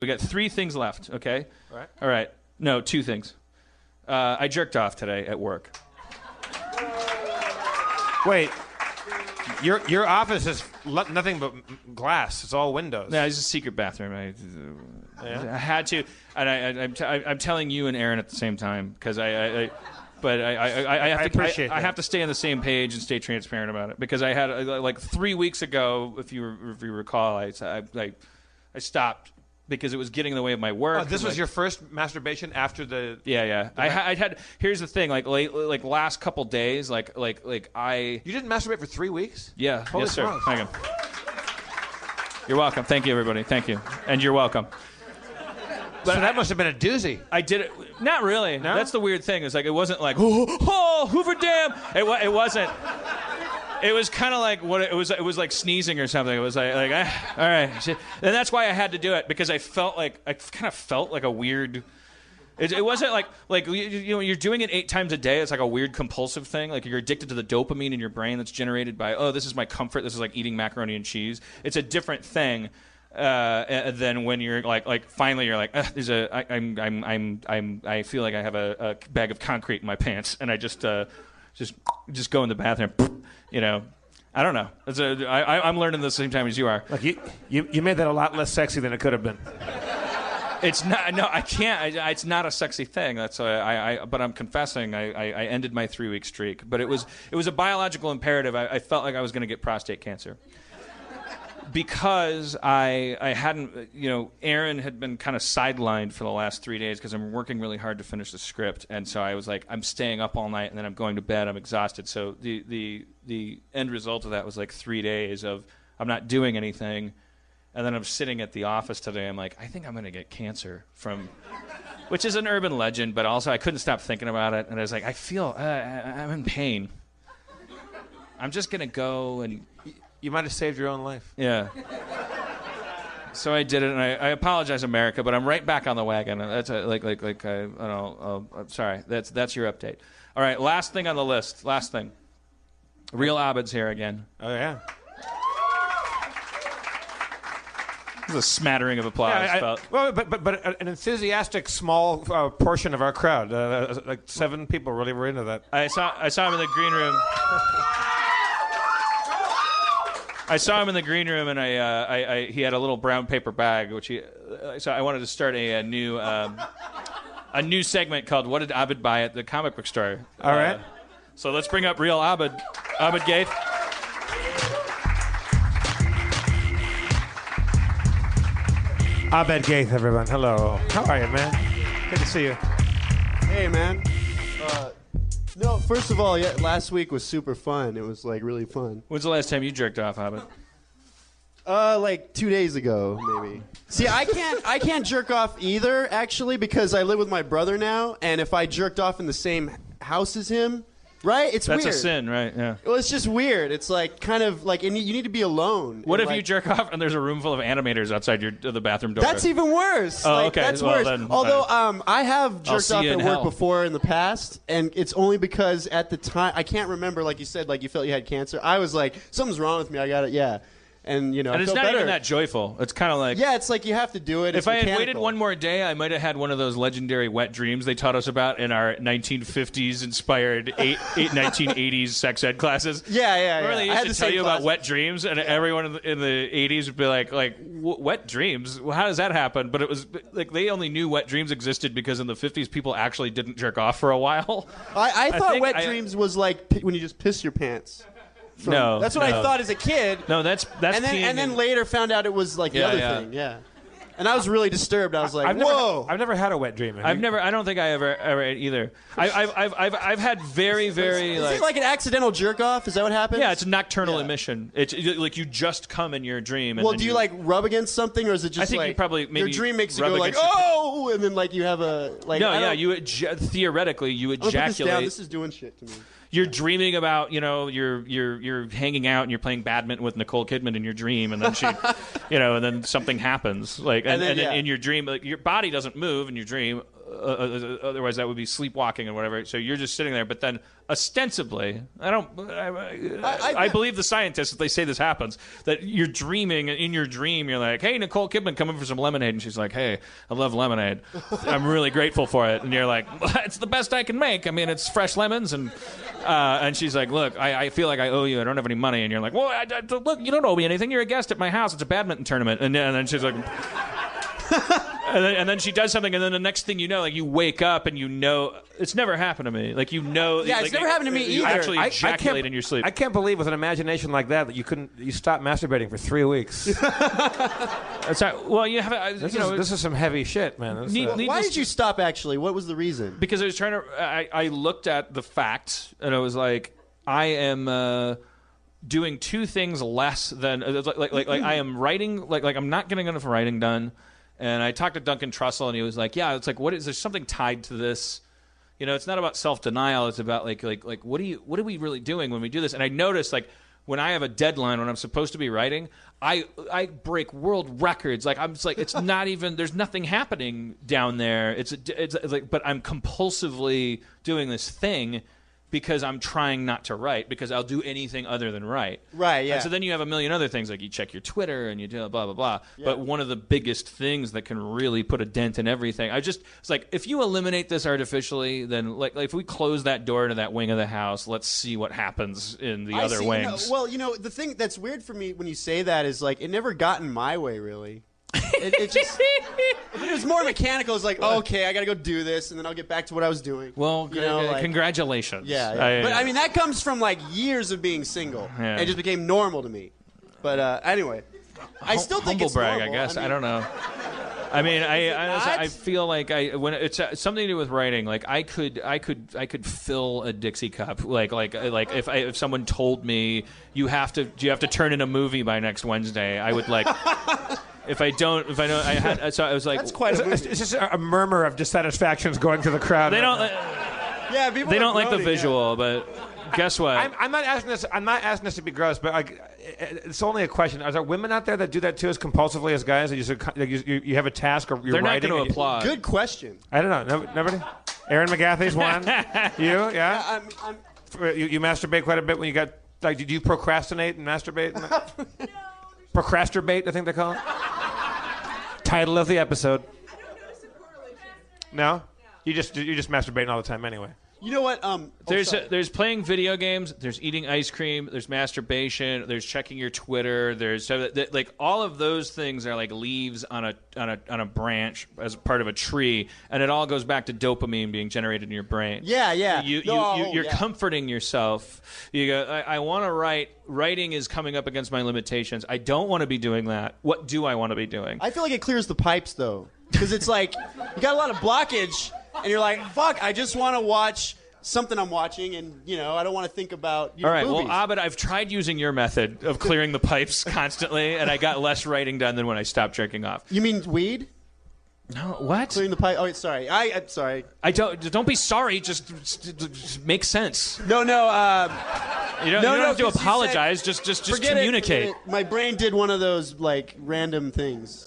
We got 3 things left, okay? All right. No, 2 things. I jerked off today at work. Wait. Your office is nothing but glass. It's all windows. No, it's a secret bathroom. I had to, and I'm telling you and Aaron at the same time because I have to stay on the same page and stay transparent about it because I had like 3 weeks ago, if you recall, I stopped because it was getting in the way of my work. Oh, this was your first masturbation after the... Yeah. I had... Here's the thing. Like last couple days, like I... You didn't masturbate for 3 weeks? Yeah. Holy yes, sir. smokes. Hang on. You're welcome. Thank you, everybody. Thank you. And you're welcome. But so that must have been a doozy. I did it... Not really. No? That's the weird thing. It's like, it wasn't like, oh Hoover Dam! It wasn't... It was kind of like what it was. It was like sneezing or something. It was like all right. And that's why I had to do it because I kind of felt like a weird. It wasn't like you know you're doing it 8 times a day. It's like a weird compulsive thing. Like you're addicted to the dopamine in your brain that's generated by this is my comfort. This is like eating macaroni and cheese. It's a different thing than when you're like finally you're like there's I feel like I have a bag of concrete in my pants and I just go in the bathroom. You know, I don't know. I'm learning the same time as you are. Like you made that a lot less sexy than it could have been. It's not. No, I can't. It's not a sexy thing. That's why but I'm confessing. I ended my 3-week streak. But it was a biological imperative. I felt like I was going to get prostate cancer. Because I hadn't, Aaron had been kind of sidelined for the last 3 days because I'm working really hard to finish the script, and so I was like, I'm staying up all night, and then I'm going to bed. I'm exhausted. So the end result of that was like 3 days of I'm not doing anything, and then I'm sitting at the office today. I'm like, I think I'm going to get cancer which is an urban legend, but also I couldn't stop thinking about it, and I was like, I feel I'm in pain. I'm just going to go and. You might have saved your own life. Yeah. So I did it, and I apologize, America, but I'm right back on the wagon. That's sorry. That's your update. All right, last thing on the list. Last thing. Real Abed's here again. Oh yeah. This is a smattering of applause. Yeah, but an enthusiastic small portion of our crowd, like 7 people, really were into that. I saw him in the green room. I saw him in the green room, and he had a little brown paper bag, so I wanted to start a new segment called "What Did Abed Buy at the Comic Book Store?" All right. So let's bring up real Abed Gaith. Abed Gaith, everyone. Hello. How are you, man? Good to see you. Hey, man. No, first of all, yeah, last week was super fun. It was like really fun. When's the last time you jerked off, Abed? Like 2 days ago, maybe. See, I can't jerk off either, actually, because I live with my brother now, and if I jerked off in the same house as him, right? It's weird. That's a sin, right? Yeah. Well, it's just weird. It's like kind of like, and you need to be alone. What if like, you jerk off and there's a room full of animators outside the bathroom door? That's even worse. Oh, like, okay. That's well, worse. Then, Although I have jerked off at work hell. before in the past, and it's only because at the time I can't remember. Like you said, like you felt you had cancer. I was like, something's wrong with me. I got it. Yeah. And and I it's felt not better. even that joyful. It's kind of like it's like you have to do it. If I had waited mechanical. one more day, I might have had one of those legendary wet dreams they taught us about in our 1950s inspired 1980s sex ed classes. Yeah. Remember they I had used the to tell you same about wet dreams, and everyone in the 80s would be like wet dreams? Well, how does that happen? But it was like they only knew wet dreams existed because in the 50s people actually didn't jerk off for a while. I thought wet dreams was like when you just piss your pants. That's what I thought as a kid. No, that's and then later found out it was like the other thing. Yeah. And I was really disturbed. I was like, "Whoa!" I've never had a wet dream. I don't think I ever either. I've had very very Is it like an accidental jerk off? Is that what happens? Yeah, it's a nocturnal emission. It's like you just come in your dream. And well, do you like rub against something, or is it just I think like you probably maybe your dream makes you rub go like against oh, and then like you have a like no, yeah, you theoretically you Put this ejaculate. down. This is doing shit to me. You're dreaming about, you're hanging out and you're playing badminton with Nicole Kidman in your dream, and then she, and then something happens. Like, and then in your dream, like, your body doesn't move in your dream, Otherwise, that would be sleepwalking and whatever. So you're just sitting there. But then, ostensibly, I believe the scientists, if they say this happens, that you're dreaming. In your dream, you're like, hey, Nicole Kidman, come in for some lemonade. And she's like, hey, I love lemonade. I'm really grateful for it. And you're like, well, it's the best I can make. I mean, it's fresh lemons. And she's like, look, I feel like I owe you. I don't have any money. And you're like, well, look, you don't owe me anything. You're a guest at my house. It's a badminton tournament. And then she's like... and then she does something, and then the next thing you know, like you wake up and you know it's never happened to me. Like Yeah, like, it's never happened to me you either. actually ejaculate in your sleep. I can't believe with an imagination like that you stopped masturbating for 3 weeks. Well, you have This is some heavy shit, man. Why did you stop? Actually, what was the reason? Because I was trying to. I looked at the fact, and I was like, I am. Doing two things less than like I am writing like I'm not getting enough writing done, and I talked to Duncan Trussell and he was like, yeah, it's like what is there something tied to this, it's not about self-denial, it's about like what are we really doing when we do this? And I noticed like when I have a deadline when I'm supposed to be writing, I break world records. Like I'm just like it's not even there's nothing happening down there. It's like but I'm compulsively doing this thing. Because I'm trying not to write, because I'll do anything other than write. Right, yeah. And so then you have a million other things, like you check your Twitter and you do blah, blah, blah. Yeah. But one of the biggest things that can really put a dent in everything, it's like, if you eliminate this artificially, then like if we close that door to that wing of the house, let's see what happens in the other wings. The thing that's weird for me when you say that is like, it never got in my way, really. It was more mechanical. It's like, okay, I got to go do this, and then I'll get back to what I was doing. Well, congratulations. Yeah. But I mean, that comes from like years of being single. Yeah. It just became normal to me. But anyway, I still think it's brag, normal. I guess. I don't know. I mean, I feel like when it's something to do with writing, like I could fill a Dixie cup. Like if someone told me you have to turn in a movie by next Wednesday, I would like. So I was like, that's quite a movie. It's just a murmur of dissatisfactions going through the crowd. They don't. People they don't like the visual, but guess what? I'm not asking this to be gross, but like, it's only a question. Are there women out there that do that too as compulsively as guys? You have a task, or you're They're not writing? going to applaud. Good question. I don't know. Nobody. Aaron McGathy's one. You, yeah. You masturbate quite a bit when you got like. Do you procrastinate and masturbate? No. Procrasturbate, I think they call it. Title of the episode. No? You're just masturbating all the time anyway. You know what? There's playing video games. There's eating ice cream. There's masturbation. There's checking your Twitter. There's like all of those things are like leaves on a branch as part of a tree, and it all goes back to dopamine being generated in your brain. Yeah. You're comforting yourself. You go. I want to write. Writing is coming up against my limitations. I don't want to be doing that. What do I want to be doing? I feel like it clears the pipes though, because it's like you got a lot of blockage. And you're like, fuck, I just want to watch something I'm watching, and, I don't want to think about movies. All right, well, Abed, I've tried using your method of clearing the pipes constantly, and I got less writing done than when I stopped jerking off. You mean weed? No, what? Clearing the pipe? Oh, sorry. I'm sorry. Don't be sorry. Just make sense. No. You don't have to apologize. Just communicate. My brain did one of those, like, random things.